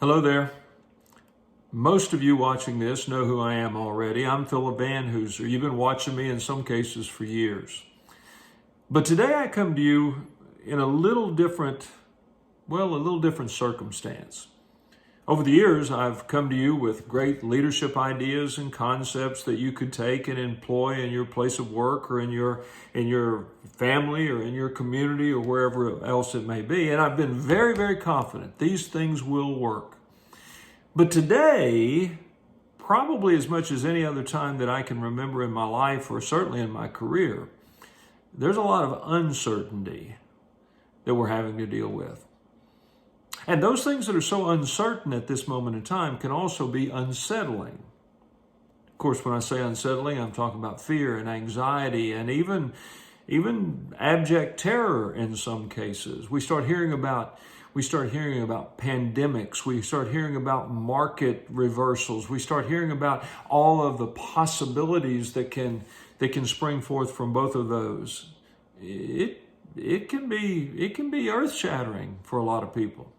Hello there. Most of you watching this know who I am already. I'm Phillip Van Hooser. You've been watching me in some cases for years. But today I come to you in a little different circumstance. Over the years, I've come to you with great leadership ideas and concepts that you could take and employ in your place of work or in your family or in your community or wherever else it may be. And I've been very, very confident these things will work. But today, probably as much as any other time that I can remember in my life or certainly in my career, there's a lot of uncertainty that we're having to deal with. And those things that are so uncertain at this moment in time can also be unsettling. Of course, when I say unsettling, I'm talking about fear and anxiety and even abject terror in some cases. We start hearing about pandemics. We start hearing about market reversals. We start hearing about all of the possibilities that can spring forth from both of those. It can be earth-shattering for a lot of people.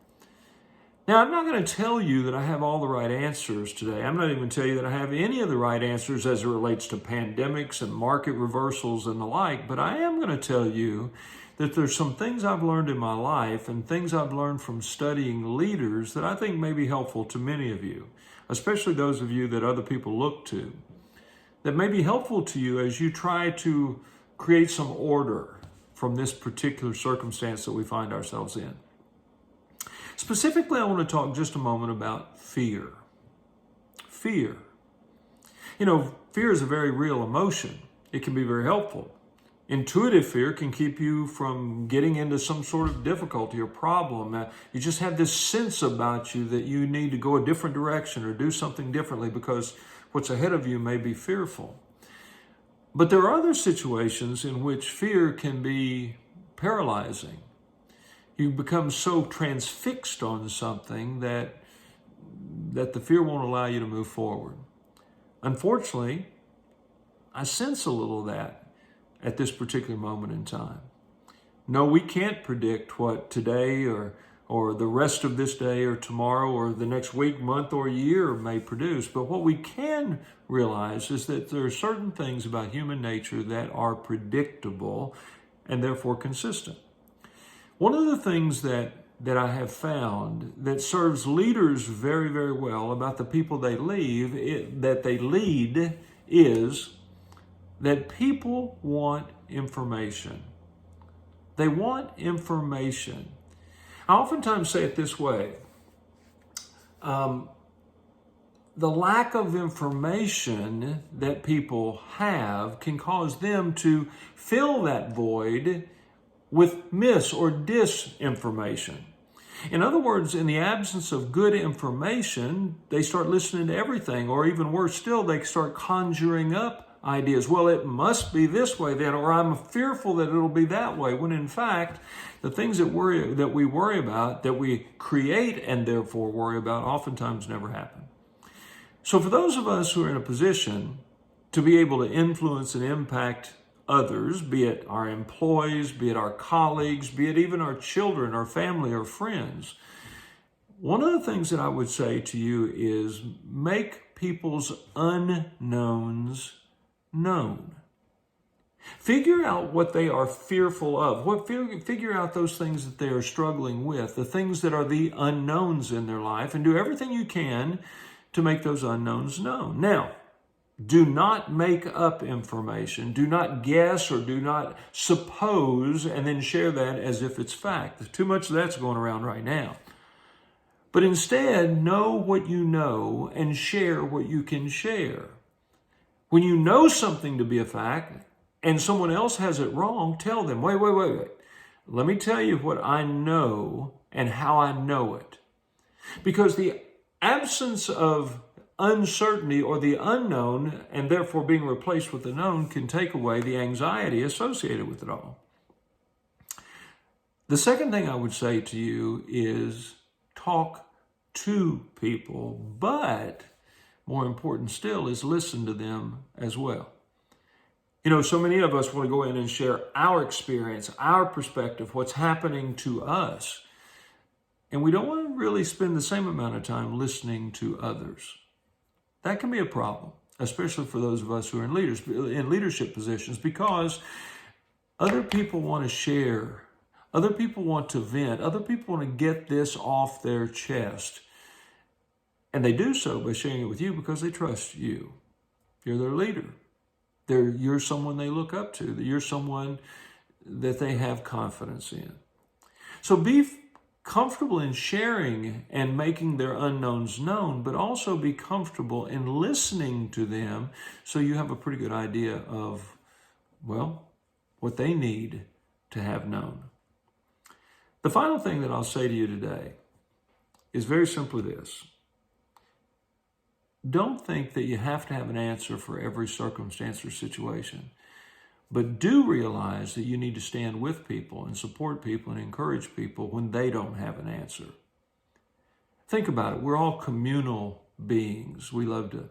Now, I'm not going to tell you that I have all the right answers today. I'm not even going to tell you that I have any of the right answers as it relates to pandemics and market reversals and the like, but I am going to tell you that there's some things I've learned in my life and things I've learned from studying leaders that I think may be helpful to many of you, especially those of you that other people look to, that may be helpful to you as you try to create some order from this particular circumstance that we find ourselves in. Specifically, I want to talk just a moment about fear. Fear. Fear is a very real emotion. It can be very helpful. Intuitive fear can keep you from getting into some sort of difficulty or problem. You just have this sense about you that you need to go a different direction or do something differently because what's ahead of you may be fearful. But there are other situations in which fear can be paralyzing. You become so transfixed on something that the fear won't allow you to move forward. Unfortunately, I sense a little of that at this particular moment in time. No, we can't predict what today or the rest of this day or tomorrow or the next week, month, or year may produce. But what we can realize is that there are certain things about human nature that are predictable and therefore consistent. One of the things that I have found that serves leaders very, very well about the people they lead is that people want information. They want information. I oftentimes say it this way. The lack of information that people have can cause them to fill that void with mis or disinformation. In other words, in the absence of good information, they start listening to everything, or even worse still, they start conjuring up ideas. Well, it must be this way then, or I'm fearful that it'll be that way, when in fact, the things that we worry about, that we create and therefore worry about, oftentimes never happen. So for those of us who are in a position to be able to influence and impact others, be it our employees, be it our colleagues, be it even our children, our family, or friends, one of the things that I would say to you is make people's unknowns known. Figure out what they are fearful of. Figure out those things that they are struggling with, the things that are the unknowns in their life, and do everything you can to make those unknowns known. Now, do not make up information. Do not guess or do not suppose and then share that as if it's fact. There's too much of that's going around right now. But instead, know what you know and share what you can share. When you know something to be a fact and someone else has it wrong, tell them, wait. Let me tell you what I know and how I know it. Because the absence of uncertainty or the unknown, and therefore being replaced with the known, can take away the anxiety associated with it all. The second thing I would say to you is talk to people, but more important still is listen to them as well. So many of us want to go in and share our experience, our perspective, what's happening to us. And we don't want to really spend the same amount of time listening to others. That can be a problem, especially for those of us who are in leadership positions, because other people want to share. Other people want to vent. Other people want to get this off their chest. And they do so by sharing it with you because they trust you. You're their leader. You're someone they look up to. You're someone that they have confidence in. So be comfortable in sharing and making their unknowns known, but also be comfortable in listening to them so you have a pretty good idea of, well, what they need to have known. The final thing that I'll say to you today is very simply this. Don't think that you have to have an answer for every circumstance or situation, but do realize that you need to stand with people and support people and encourage people when they don't have an answer. Think about it. We're all communal beings. We love to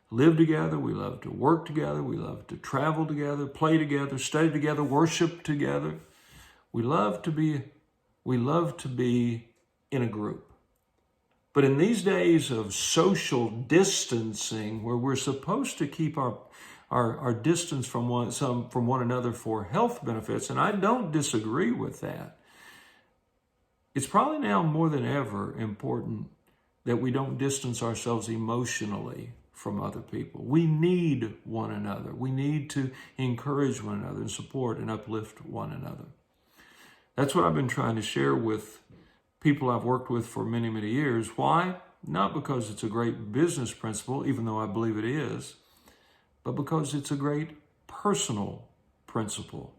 live together. We love to work together. We love to travel together, play together, study together, worship together. We love to be in a group. But in these days of social distancing, where we're supposed to keep our distance from one another for health benefits, and I don't disagree with that, it's probably now more than ever important that we don't distance ourselves emotionally from other people. We need one another. We need to encourage one another and support and uplift one another. That's what I've been trying to share with people I've worked with for many, many years. Why? Not because it's a great business principle, even though I believe it is, but because it's a great personal principle.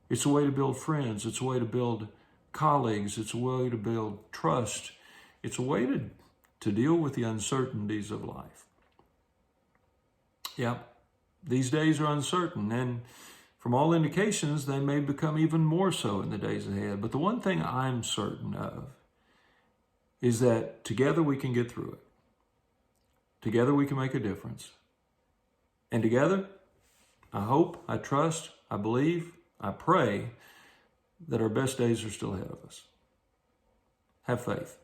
It's a way to build friends. It's a way to build colleagues. It's a way to build trust. It's a way to deal with the uncertainties of life. Yeah, these days are uncertain, and from all indications, they may become even more so in the days ahead. But the one thing I'm certain of is that together we can get through it. Together we can make a difference. And together, I hope, I trust, I believe, I pray that our best days are still ahead of us. Have faith.